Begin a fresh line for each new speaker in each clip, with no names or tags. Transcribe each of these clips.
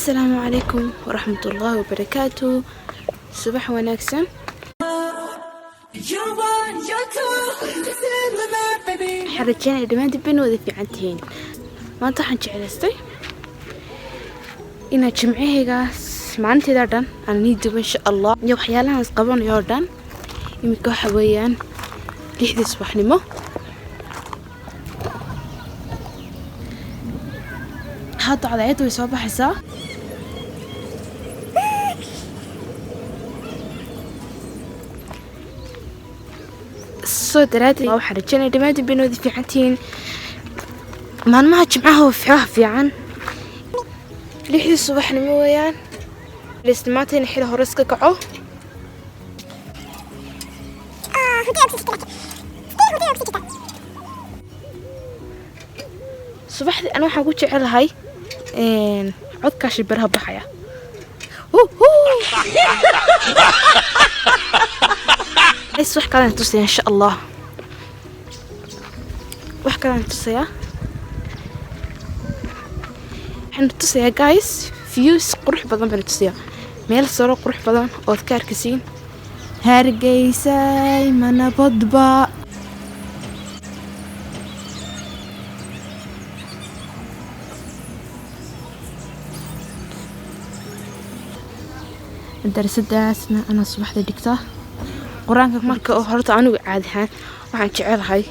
السلام عليكم ورحمة الله وبركاته. صباح وناكسن. حرجين دمان دبين وذي في عنتين ما طحن جعلستي إن جمعيه جاس ما أنت دارن أنا نيدو إن شاء الله يو حيالها نسقبون يوردن يمكو حويان لحد الصبح نمو هذا على عيد ويصبح حسا دراتي أو حرجنا دمادي بينو ذي في عنتين ما جمعه وفيه عن لحد الصبح نمويان الاستماتين حيله هرسك كعو صباح أنا وحقول على هاي عود كاش برها بحياة ايش وح كلام تصير ان شاء الله وح كلام تصير حنا تصير جايز فيوس قروح بدن بنتصير ميل صورة قروح بدن او ذكار كسين هارجيساي منا بضبا درسداسنا أنا صباح دكتور قرآنك مركا أو هرت أنا عادها وعن شعر هاي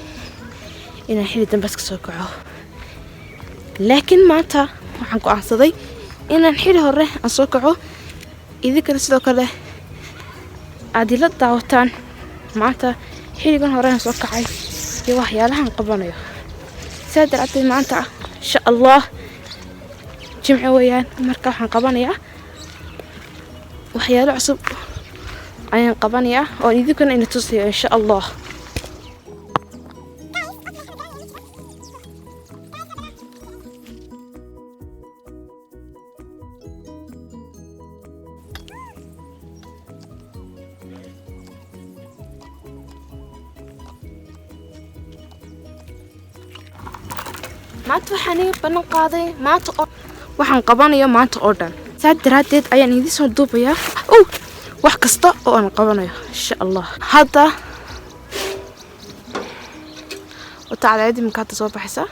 إن حين بس كسوكعه لكن ماتا وعن قرآن صدي إن الحين هره أسوكعه إذا كان سلوك له عادي لا دعوتان ماتا حين يكون هره أسوكعي يوحي لها نقبلنا سادر عدي ماتا إن شاء الله جمع ويان مركا حنقبلنا وحياله عصب ayaan qabanayaa oo idinkuna ina tusiyo insha Allah maanta waxaan banan qaaday maanta waxaan qabanayaa maanta oo dhan saadaradeed ayaan idin soo duubayaa wax kasta oo aan qabanayo insha Allah hada وتعالى عيد من كانت صباح حسا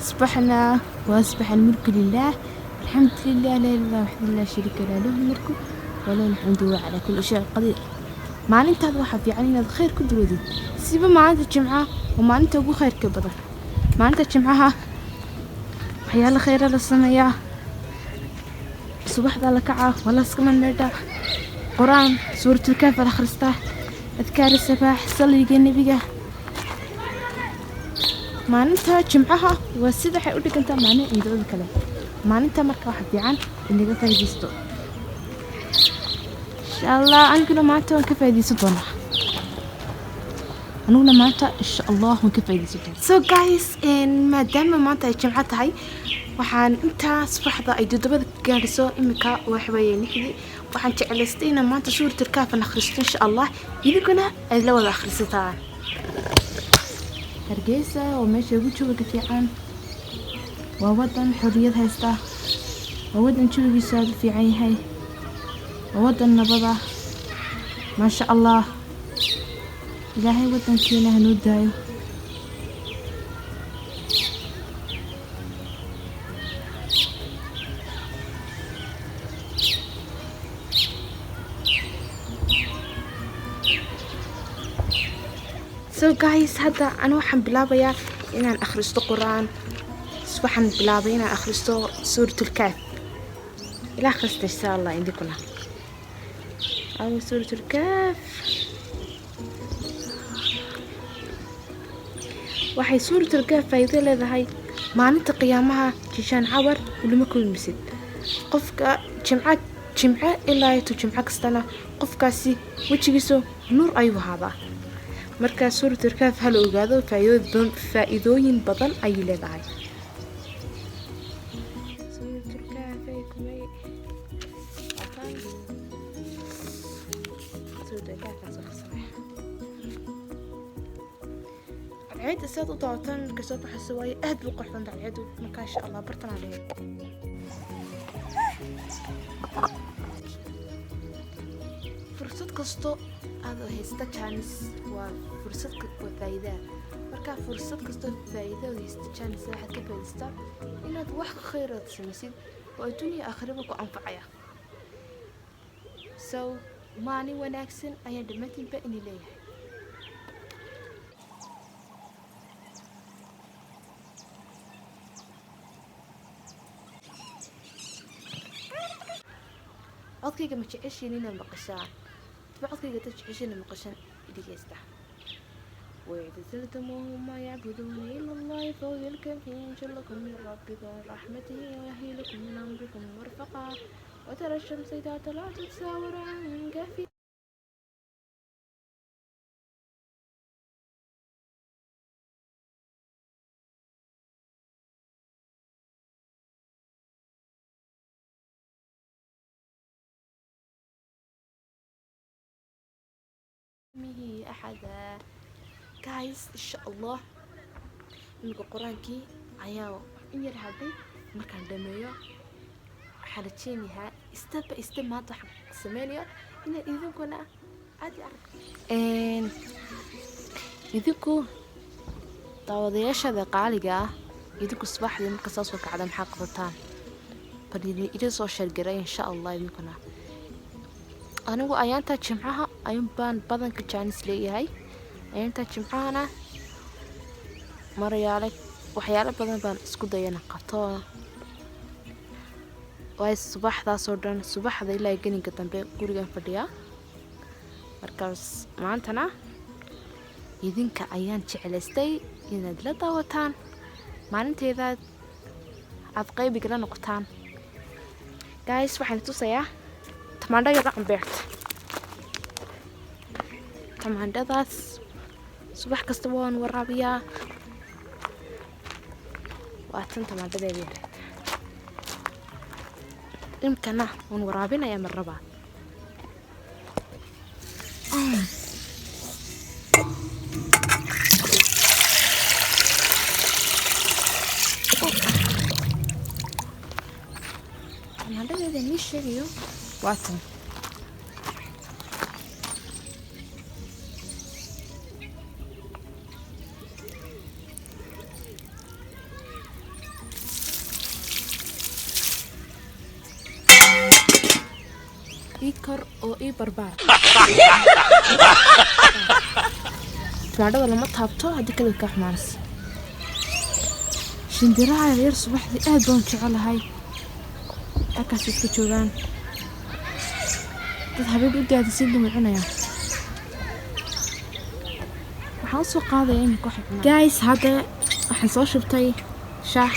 صبحنا واصبح الملك لله الحمد لله لا اله الا وحده لا شريك له له الملك وله الحمد على كل شيء قدير ما انت هذا واحد يعني الخير كل ودي سيبه ما انت جمعه وما انت ابو خير كبدر ما انت جمعها حيال خير للسمايا صباح ذا لكعة ولا سكمن نردا قرآن سورة الكهف الأخرسته أذكار الصباح صلي النبي ما أنت جمعها والسيدة حيقول لك أنت معنى إن دول الكلام ما أنت مركب واحد يعني اللي ده فايديستو إن شاء الله أنقله ما أنت كيف فايديستونا أنقله ما أنت إن شاء الله كيف فايديستونا so guys إن ما دام ما أنت جمعتها هاي waxaan inta subaxda ay dudubada gaarso imika wax weeyeen xidii waxaan jecelaystayna maanta suurta kaafan akhristo insha Allah idinkuna ay la wada akhrisataan hargeysa oo meesha ugu jooga fiican waa wadan xorriyad haysta waa wadan joogiisa fiican yahay waa wadan nabada ma sha Allah ilaahay wadankeena hanoo daayo so guys هذا أنا وحن بلابيا إن أنا أخرجت القرآن وحن بلابيا إن أنا أخرجت سورة الكهف إلى أخرجت إن شاء الله عندي كلها أو سورة الكهف وحي سورة الكهف فايدة لها هاي معناتها قيامها جيشان عبر ولما كل مسد قفك جمعة إلا يتو جمعة كستنا قفكاسي وجيسو نور أيوه هذا marka suurta kaaf hal ogaado faa'iidooyin badan ay leedahay suurta kaaf ay kumay suurta kaaf عيد الساد وطاوتان كسوف حسواي أهد بقرطان دع العيد مكان إن شاء الله برتنا عليه فرصة كستو هذا هيستا chance وفرصة وفايدة marka fursad kasto faa'iido u isticmaal waxaad ka faa'iideysaa inaad wax khayr ah samaysid oo adduunyo aakhiraba ku anfacaya so maalin wanaagsan ayaa dhamaantiinba inay leeyahay codkayga ma jeceshiin inaad maqashaan codkayga dad jeceshiin inaad maqashaan dhegeysta واعتزلتموهم ما يعبدون إلا الله فويلكم ينشر لكم من ربكم رحمته ويهدي لكم من أمركم مرفقا وترى الشمس إذا طلعت تساور عن كهفها أحدا guys إن شاء الله نلقى قرانكي عياو إن يرهبي مركان دميو حالتينيها استب ما ضح سمانيا إن إذن كنا عادي أعرف إذنكو طاوضياش هذا قالقة إذنكو الصباح دي مكساس وكعدم حق بطان فدي إذن سوشيال جراي إن شاء الله إذنكونا أنا أيانتا جمعها أيام بدن كجانس ليهاي أيانتا جمعانا مريالك وحيالا بدن بان اسكو دايانا قطوة واي الصباح ذا صدران الصباح ذا إلا يقنين كتنبي قوريغان فرديا مركز معنتنا يدينك أيان جعلستي يناد لداوتان معنتي ذا عدقاي بقلا نقطان guys waxaan tusayaa tamaandho yar aan beerta tamaandhadaas subax kasta waan waraabiyaa waa tan tamaandhadeeda yar imkana waan waraabinayaa mar labaad tamaandhadeeda nii sheegayo waa tan إيكر أو إي بربار تماردة لما تهبطو هدي كده كحماس شندراها غير صباح دي بون شغالة هاي أكاسي سكتشوغان dad habeen u daadisiin dum cunaya waxaan soo qaaday in ku xigna guys hada waxaan soo shubtay shaah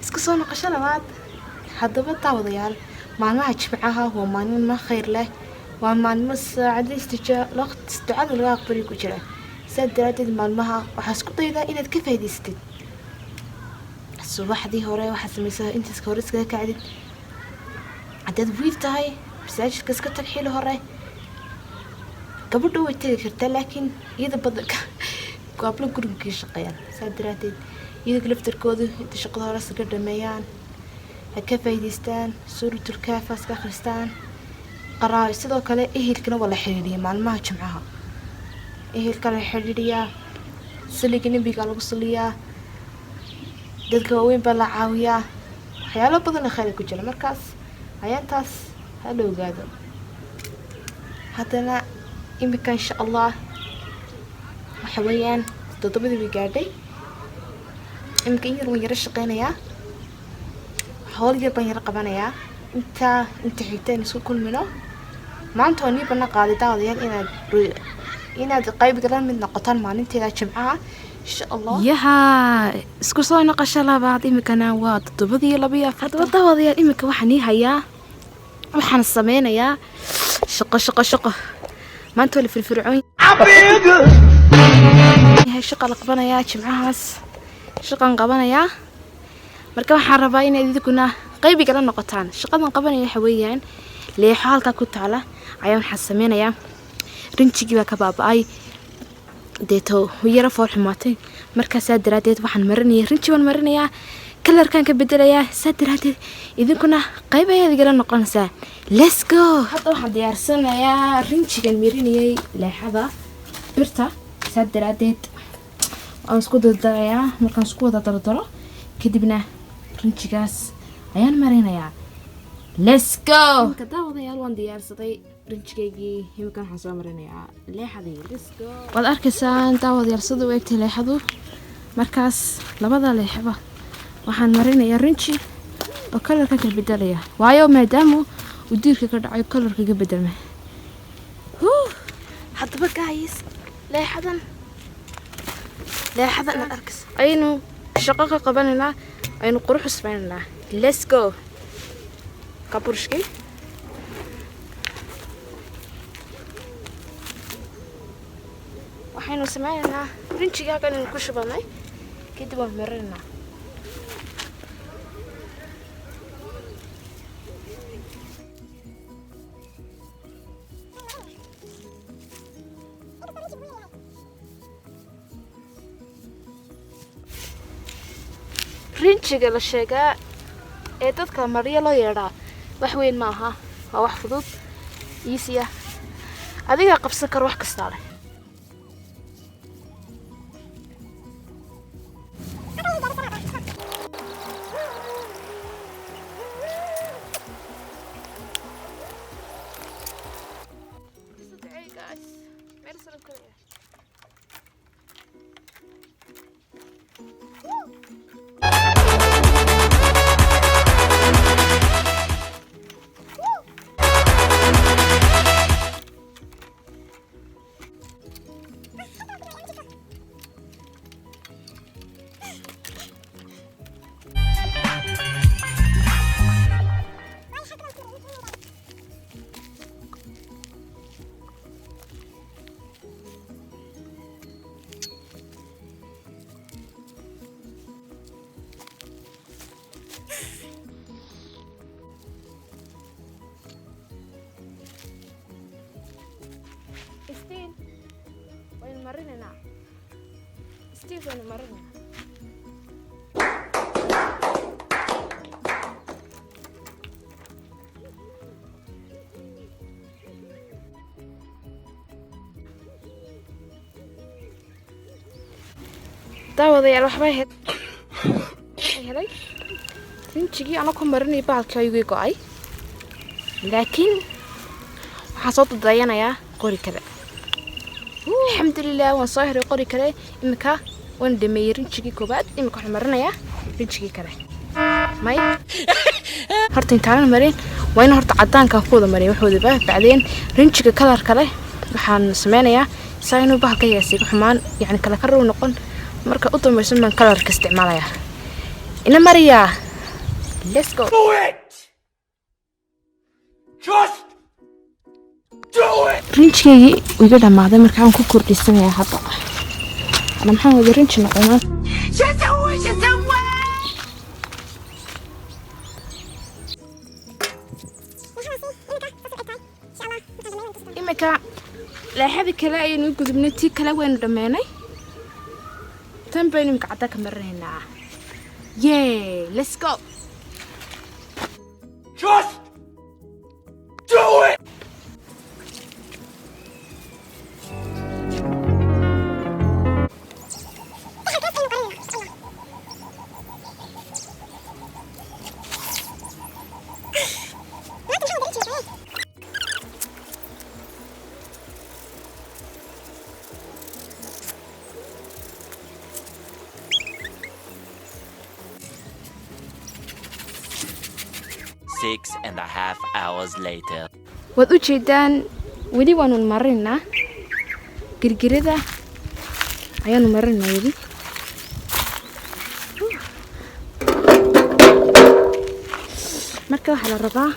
iska soo noqosho labaad hadaba taawadayaal maalmaha jimcaha waa maalmo khayr leh waa maalmo saacad waqti ducada laga aqbali ku jira sadaraadid maalmaha waxa isku daydaa inaad ka faa'iidaystid subaxdii hore waxa sameeyay intaas hore iska kacdid عدد ويفتهاي بساجد كسكتك حيله هراي قبل دو يتذكرت لكن إذا بدك قبل كل كيش قيان صدراتي إذا كلفت الكود تشقد هراس قدر ميان هكفى يدستان سورة الكافة سكاخرستان قراءة سيدو كلا إيه الكنا ولا حريرية مع الماء جمعها إيه الكنا حريرية سلك نبي قالوا بصلية دتك وين بلا عاوية حياله بدنا خير كجلا مركز ayaantaas hal ogaado haddana imika insha allah waxa weeyaan 7 gaadhay imika waan yara shaqeynayaa hawl yar baan yara qabanayaa inta xigteen isku kulmino maanta waan ibana qaadidaadeeyaan inaad qayb galan mid noqotaan maalinteeda jimcaha insha allah yaha isku soo noqosho labaad imikana waa 7 hadaba daawadayaal imika waxaan hayaa waxaan sameynayaa shaqo maanta wali firfircoon yahay shaqo la qabanayaa jimcahaas shaqan qabanayaa marka waxaan rabaa in idinku qayb galan noqotaan shaqadan qabanaya waxa weeyaan leexo halka ku taala ayaan waxaan sameynayaa rinjigi baa ka baabay deeto yara fool xumaatay markaasaa daraadeed waxaan marinaya rinji waan marinayaa kalarkan ka bedelayaa saa daraadeed idinkuna qayb ayaad igala noqonaysaa. Let's go. hadda waxaan diyaarsanayaa rinjigan marinayay leexada birta saa daraadeed aan isku dardarayaa. markaan isku wada dardaro kadibna rinjigaas ayaan marinayaa. Let's go. daawadayaal waan diyaarsaday rinjigaygii imika waxaan soo marinayaa leexadii. Let's go. waad arkaysaan daawadayaal sida u egtay leexadu. markaas labada leexaba waxaan marinayaa rinji oo kalarka ka bedelaya waayo maadaama uu diirka ka dhacayo kalarka ka bedelma. haddaba guys leexadan aad arkaysa aynu shaqo ka qabanaynaa aynu qurux isbaynaynaa. Let's go. kaburshki waxaynu sameynaynaa rinjiga kan ku shubanay kadib waan marinaynaa. rinjiga la sheegaa ee dadka mariya loo yeedhaa wax weyn ma aha, waa wax fudud easy ah adiga qabsan karo wax kasta leh. Steve, waynu marinaynaa. Steve, waynu marinaynaa. daawadayaal waxbay helay rinjigii anoo ku marinay bahalkii ayuu go'ay laakiin waxaan soo dadayanayaa qori kale. alxamdulilah waan soo hiray qori kale. imika waan dhameeyay rinjigii koobaad. imika waxaan marinayaa rinjigii kale. may horta intaan marin waa in horta cadaanka ku wada marin waxoodaba bacdeen rinjiga kalar kale waxaan sameynayaa saa inuu bahalka yaasiga xumaan yani kala karow noqon. marka u dambaysan baan kalarka isticmaalayaa. ina mariyaa. Let's go.
Do it. Just do it.
rinjigii iga dhamaaday marka aan ku kordhisanayaa hadda. ana maxaan wada rinji noqonaa. imika leexadii kale ayaynu gudubnay tii kale waynu dhameynay. tan baynu imika cadda ka marinaynaa. Yeah, let's go.
Just do it.
Six and a half hours later.
waad u jeedaan weli waanu marinaynaa. girgirada ayaanu marinaynaa weli. marka waxaa la rabaa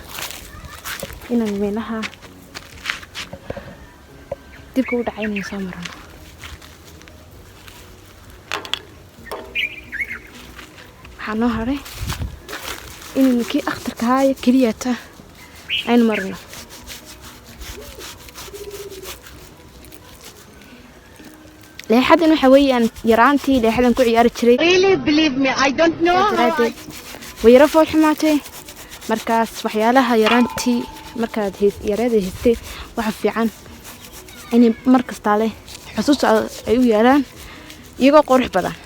inaan meelaha dibka u dhacay inaan soo marano. waxaa noo haray inaynu kii akhtarka ahaa keliyata aynu marno. leexadan waxa weeyaan yaraantii leexadan ku ciyaari jiray
Really, believe me, I don't know how
daraadeed way yara fool xumaatay markaas waxyaalaha yaraantii markaad yareeda haystay waxa fiican inay mar kasta leh xusuus ay u yeelaan iyagoo qurux badan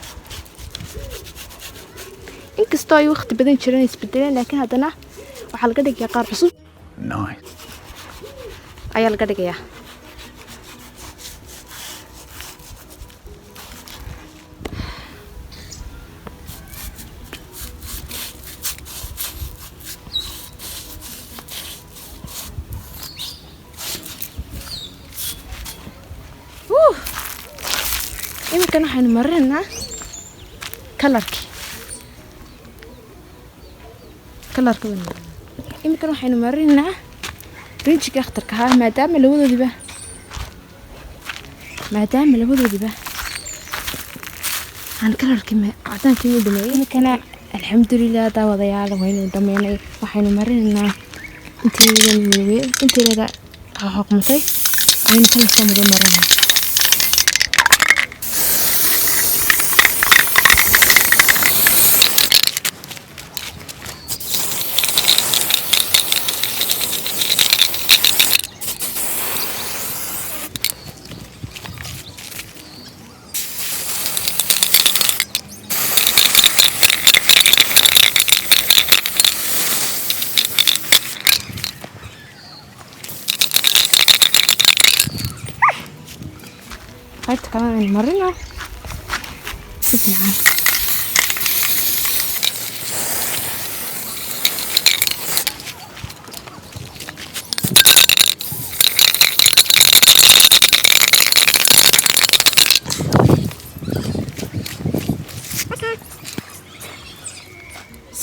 inkastoo ay waqti badan jireen isbedeleen laakiin haddana waxaa laga dhigayaa qaar cusub
Nice.
ayaa laga dhigayaa iminkan waxaynu marinaynaa kalarka iminkan waxaynu marinaynaa rinjiga akhtarka ahaa maadaama labadoodiba aan kalarkii cadaankii u dhameeyey iminkana alxamdulilah daawadayaal waynu dhameynay waxaynu marinaynaa inteeda xoqmatay waynu kana soo mudo marinaa qaybta kalena aynu marino si fiican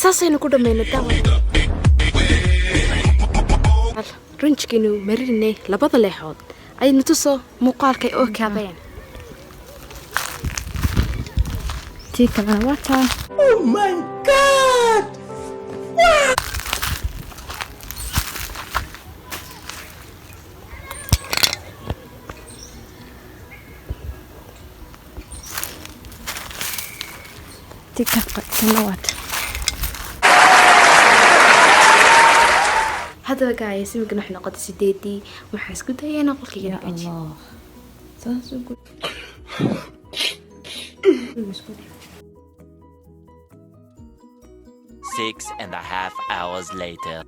saasaynu ku dhameynay rinjigaynu marinay labada leexood aynu tusoo muuqaalkay oo kaadeen tii kalena waa taa
Oh my god!
tii kana waa taa haddaba gaaya simigan waxay noqotay 8 waxaan isku dayaynaa qolkayga nagaaji
Six and a half hours later.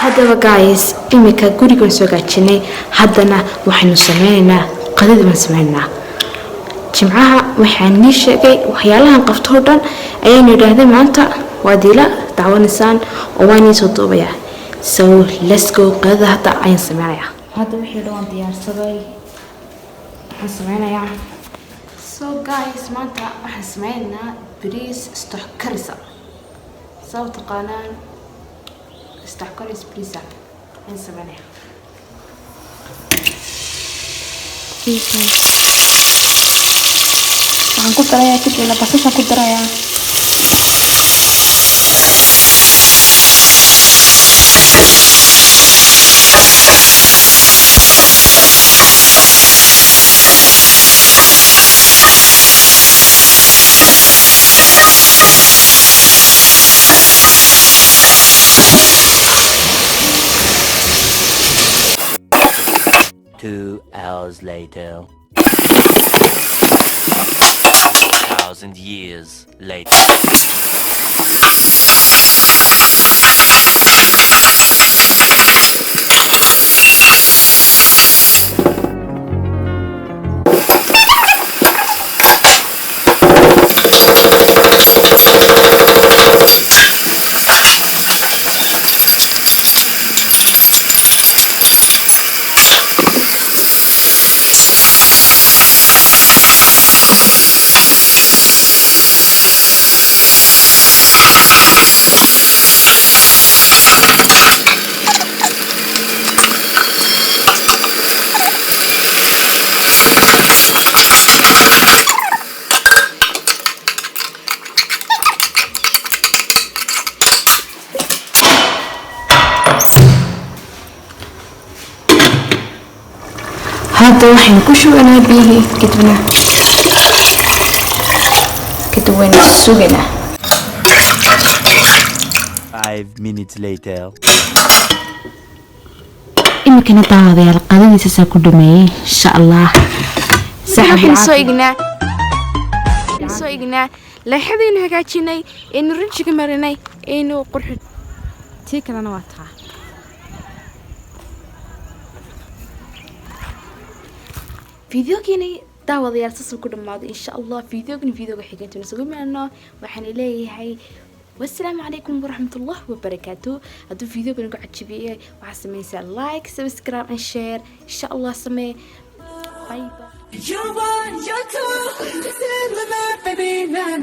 haddaba gaayas imika gurigaan soo gaajinay haddana waxaynu sameynaynaa qadada baan sameynaynaa jimcaha waxaan nii sheegay waxyaalahan qabto oo dhan ayaynu idhaahday maanta waad ila daawanaysaan oo waan ii soo duubayaa so let's go qadada hadda ayaan sameynayaa hadda wixii dhan waan diyaarsaday waxaan sameynayaa so guys maanta waxaan sameynaynaa bariis stock karisa sabab taqaanaan استحكري سبريسا من سمانية waxaan ku darayaa kadibna basashaan ku darayaa
Two hours later. 1,000 years later.
waxaynu ku shubanaa biyihii kadib waynu suganaa
5 minutes later.
imikana daawadayaal qadadiisa saa ku dhameeyey insha allah waxaynu soo ignaa leexadaynu hagaajinay aynu rinjiga marinay aynu qurxin tii kalena waa taa fiidiyoogani daawadayaal saasuu ku dhammaaday insha allah fiidiyooga xigeentuuna sugu meelno waxaan leeyahay والسلام عليكم ورحمة الله وبركاته. هذا الفيديو كنكو عجبيه وعسمي لايك سبسكرايب and share إن شاء الله سمي باي باي.